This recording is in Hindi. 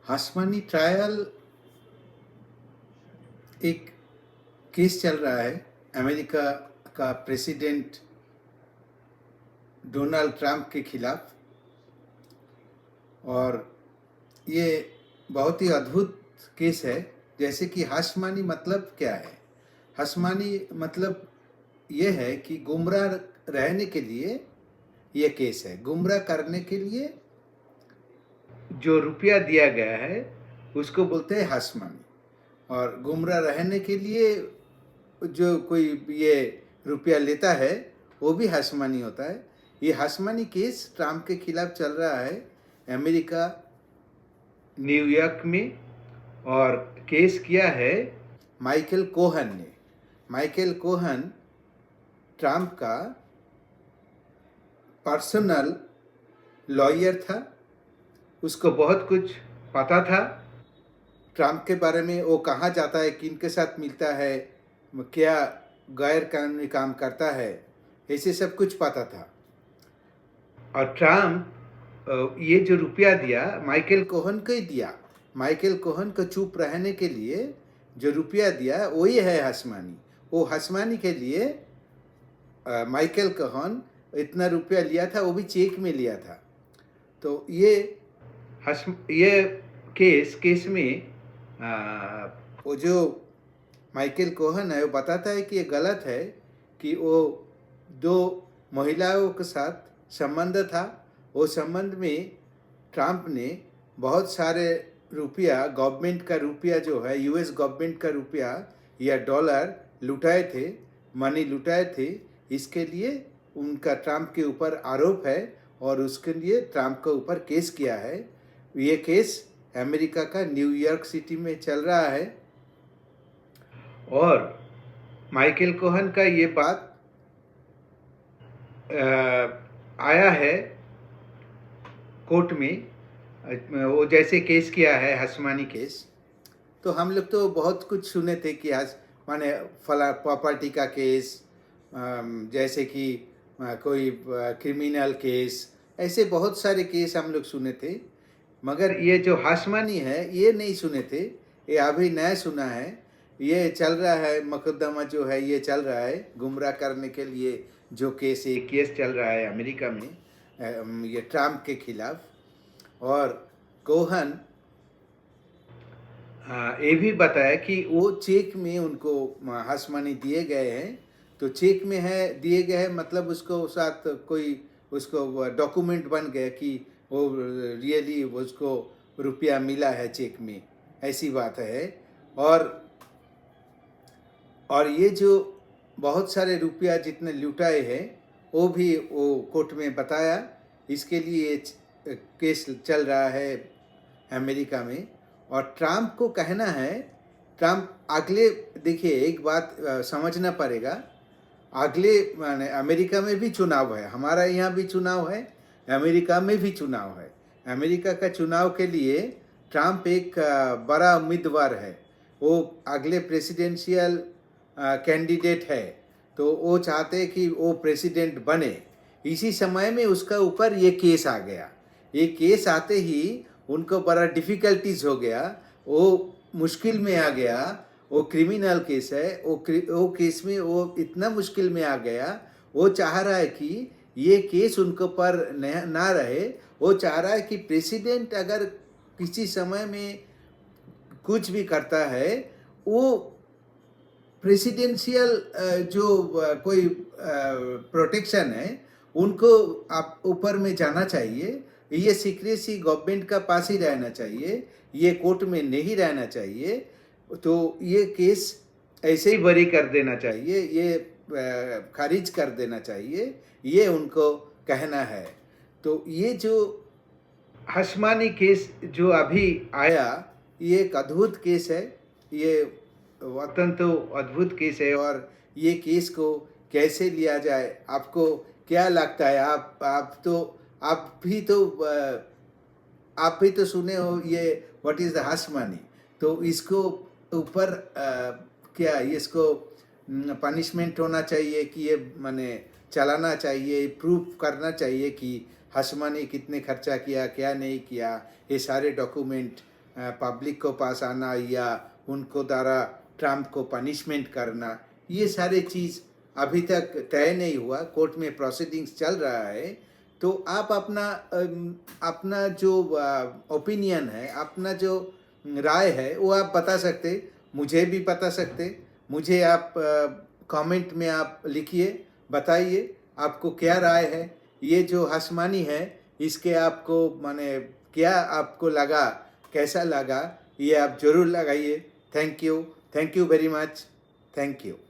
हाशमानी ट्रायल एक केस चल रहा है अमेरिका का प्रेसिडेंट डोनाल्ड ट्रंप के खिलाफ। और ये बहुत ही अद्भुत केस है। जैसे कि हाशमानी मतलब क्या है? हाशमानी मतलब ये है कि गुमराह रहने के लिए ये केस है। गुमराह करने के लिए जो रुपया दिया गया है उसको बोलते हैं हाशमानी, और गुमराह रहने के लिए जो कोई ये रुपया लेता है वो भी हाशमानी होता है। ये हाशमानी केस ट्रंप के खिलाफ चल रहा है अमेरिका, न्यूयॉर्क में। और केस किया है माइकल कोहन ने। माइकल कोहन ट्रंप का पर्सनल लॉयर था। उसको बहुत कुछ पता था ट्रंप के बारे में। वो कहाँ जाता है, किन के साथ मिलता है, क्या गैर कानूनी काम करता है, ऐसे सब कुछ पता था। और ट्रंप ये जो रुपया दिया माइकल कोहन को ही दिया। माइकल कोहन को चुप रहने के लिए जो रुपया दिया वही है हाशमानी। वो हाशमानी के लिए माइकल कोहन इतना रुपया लिया था, वो भी चेक में लिया था। तो ये केस में वो जो माइकल कोहन है वो बताता है कि ये गलत है कि वो दो महिलाओं के साथ संबंध था। वो संबंध में ट्रंप ने बहुत सारे रुपया, गवर्नमेंट का रुपया जो है, यूएस गवर्नमेंट का रुपया या डॉलर लुटाए थे, मनी लुटाए थे। इसके लिए उनका ट्रंप के ऊपर आरोप है और उसके लिए ट्रंप के ऊपर केस किया है। ये केस अमेरिका का न्यूयॉर्क सिटी में चल रहा है। और माइकल कोहन का ये बात आया है कोर्ट में। वो जैसे केस किया है हाशमानी केस, तो हम लोग तो बहुत कुछ सुने थे कि माने फला प्रॉपर्टी का केस, जैसे कि कोई क्रिमिनल केस, ऐसे बहुत सारे केस हम लोग सुने थे। मगर ये जो हाशमानी है ये नहीं सुने थे, ये अभी नया सुना है। ये चल रहा है मुकदमा जो है, ये चल रहा है गुमराह करने के लिए जो केस चल रहा है अमेरिका में, ये ट्रंप के खिलाफ। और कोहन ये भी बताया कि वो चेक में उनको हाशमानी दिए गए हैं। तो चेक में है दिए गए हैं, मतलब उसको साथ कोई उसको डॉक्यूमेंट बन गया कि वो रियली उसको रुपया मिला है चेक में, ऐसी बात है। और ये जो बहुत सारे रुपया जितने लुटाए हैं वो भी वो कोर्ट में बताया। इसके लिए केस चल रहा है अमेरिका में। और ट्रंप को कहना है, ट्रंप अगले, देखिए एक बात समझना पड़ेगा, अगले माने अमेरिका में भी चुनाव है, हमारा यहाँ भी चुनाव है, अमेरिका में भी चुनाव है। अमेरिका का चुनाव के लिए ट्रंप एक बड़ा उम्मीदवार है। वो अगले प्रेसिडेंशियल कैंडिडेट है। तो वो चाहते हैं कि वो प्रेसिडेंट बने। इसी समय में उसका ऊपर ये केस आ गया। ये केस आते ही उनको बड़ा डिफ़िकल्टीज हो गया, वो मुश्किल में आ गया। वो क्रिमिनल केस है, वो केस में वो इतना मुश्किल में आ गया। वो चाह रहा है कि ये केस उनको पर ना रहे। वो चाह रहा है कि प्रेसिडेंट अगर किसी समय में कुछ भी करता है, वो प्रेसिडेंशियल जो कोई प्रोटेक्शन है उनको आप ऊपर में जाना चाहिए। ये सीक्रेसी गवर्नमेंट का पास ही रहना चाहिए, ये कोर्ट में नहीं रहना चाहिए। तो ये केस ऐसे ही बरी कर देना चाहिए, ये खारिज कर देना चाहिए, ये उनको कहना है। तो ये जो हाशमानी केस जो अभी आया, ये एक अद्भुत केस है। ये अत्यंत अद्भुत केस है। और ये केस को कैसे लिया जाए, आपको क्या लगता है? आप भी तो सुने हो ये व्हाट इज द हाशमानी। तो इसको ऊपर क्या इसको पनिशमेंट होना चाहिए कि ये माने चलाना चाहिए, प्रूफ करना चाहिए कि हाशमानी कितने खर्चा किया, क्या नहीं किया, ये सारे डॉक्यूमेंट पब्लिक को पास आना या उनको द्वारा ट्रम्प को पनिशमेंट करना, ये सारे चीज़ अभी तक तय नहीं हुआ, कोर्ट में प्रोसीडिंग्स चल रहा है। तो आप अपना जो ओपिनियन है, अपना जो राय है वो आप बता सकते, मुझे भी बता सकते। मुझे आप कमेंट में आप लिखिए, बताइए आपको क्या राय है। ये जो हसमानी है इसके आपको माने क्या आपको लगा, कैसा लगा, ये आप ज़रूर लगाइए। Thank you very much, thank you.